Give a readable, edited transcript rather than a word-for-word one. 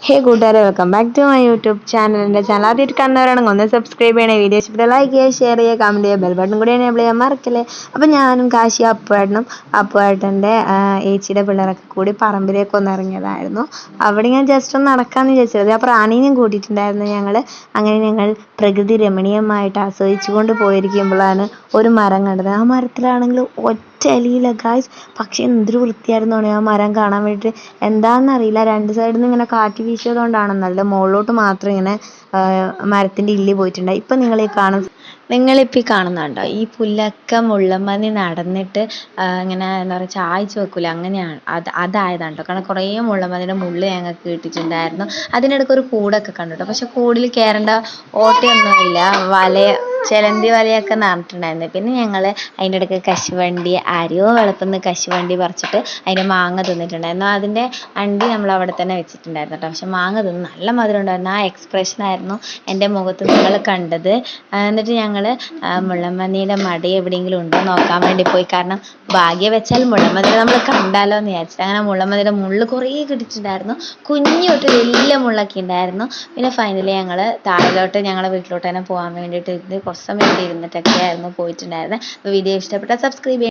ഹേ കൂട്ടുകാരെ, welcome back to my YouTube channel. എൻ്റെ channel ആദ്യമായിട്ട് കാണുന്നവരാണെങ്കിൽ ഒന്ന് സബ്സ്ക്രൈബ് ചെയ്യണേ, വീഡിയോ ഇഷ്ടപ്പെട്ട ലൈക്ക് ചെയ്യുക, ഷെയർ ചെയ്യുക, കമൻറ്റ് ചെയ്യുക, ബെൽ ബട്ടൺ കൂടി എനേബിൾ ചെയ്യാൻ മറക്കല്ലേ. അപ്പോൾ ഞാനും കാശി അപ്പുവേട്ടൻ്റെ ഏച്ചിയുടെ പിള്ളേരൊക്കെ കൂടി പറമ്പിലേക്ക് ഒന്ന് ഇറങ്ങിയതായിരുന്നു. അവിടെ ഞാൻ ജസ്റ്റ് ഒന്ന് നടക്കാമെന്ന് വിചാരിച്ചത്. അപ്പോൾ റാണീനെയും കൂട്ടിയിട്ടുണ്ടായിരുന്നു ഞങ്ങൾ. അങ്ങനെ ഞങ്ങൾ പ്രകൃതി രമണീയമായിട്ട് ആസ്വദിച്ചു കൊണ്ട് പോയിരിക്കുമ്പോഴാണ് ഒരു മരം കണ്ടത്. ആ മരത്തിലാണെങ്കിൽ ഒറ്റ ഇലയില്ല ഗായ്സ്, പക്ഷേ എന്തൊരു വൃത്തിയായിരുന്നു ആ മരം കാണാൻ വേണ്ടിയിട്ട്. എന്താണെന്നറിയില്ല, രണ്ട് സൈഡിൽ നിന്ന് ഇങ്ങനെ കാറ്റ് വീശിയതുകൊണ്ടാണെന്നല്ല, മുകളിലോട്ട് മാത്രം ഇങ്ങനെ മരത്തിൻ്റെ ഇല്ലി പോയിട്ടുണ്ടായി. ഇപ്പം നിങ്ങളിപ്പോൾ ഈ കാണുന്നുണ്ടോ, ഈ പുല്ലൊക്കെ മുള്ളമ്പന്നി നടന്നിട്ട് ഇങ്ങനെ എന്താ പറയുക ചായച്ച് വെക്കൂല, അങ്ങനെയാണ് അതായതാണ് കേട്ടോ. കാരണം കുറേ മുള്ളമ്പന്നിയുടെ മുള്ള് ഞങ്ങൾക്ക് കിട്ടിയിട്ടുണ്ടായിരുന്നു. അതിനിടയ്ക്ക് ഒരു കൂടൊക്കെ കണ്ടു, പക്ഷെ കൂടിൽ കയറേണ്ട ഓട്ടയൊന്നുമില്ല, ചിലന്തി വലയൊക്കെ നിറഞ്ഞിട്ടുണ്ടായിരുന്നു. പിന്നെ ഞങ്ങൾ അതിൻ്റെ ഇടയ്ക്ക് കശുവണ്ടി, ആരെയോ വെളുപ്പുന്ന കശുവണ്ടി പറിച്ചിട്ട് അതിൻ്റെ മാങ്ങ തിന്നിട്ടുണ്ടായിരുന്നു. അതിൻ്റെ അണ്ടി നമ്മൾ അവിടെ തന്നെ വെച്ചിട്ടുണ്ടായിരുന്നു കേട്ടോ. പക്ഷെ മാങ്ങ തിന്ന് നല്ല മധുരം ഉണ്ടായിരുന്നു. ആ എക്സ്പ്രഷനായിരുന്നു എൻ്റെ മുഖത്ത് നിങ്ങൾ കണ്ടത്. എന്നിട്ട് ഞങ്ങൾ മുള്ളമ്പന്നിയുടെ മടി എവിടെയെങ്കിലും ഉണ്ടോ നോക്കാൻ വേണ്ടി പോയി. കാരണം ഭാഗ്യം വെച്ചാൽ മുള്ളമ്പന്നിയെ നമ്മൾ കണ്ടാലോ എന്ന് വിചാരിച്ചിട്ട്. അങ്ങനെ മുള്ളമ്പന്നിയുടെ മുള്ള് കുറേ കിട്ടിയിട്ടുണ്ടായിരുന്നു. കുഞ്ഞു തൊട്ട് വലിയ മുള്ളൊക്കെ ഉണ്ടായിരുന്നു. പിന്നെ ഫൈനലി ഞങ്ങൾ താഴോട്ട് ഞങ്ങളുടെ വീട്ടിലോട്ട് തന്നെ പോകാൻ വേണ്ടിയിട്ട് കുറച്ച് സമയം ഇരുന്നിട്ടൊക്കെ ആയിരുന്നു പോയിട്ടുണ്ടായിരുന്നത്. അപ്പോൾ വീഡിയോ ഇഷ്ടപ്പെട്ടാൽ സബ്സ്ക്രൈബ്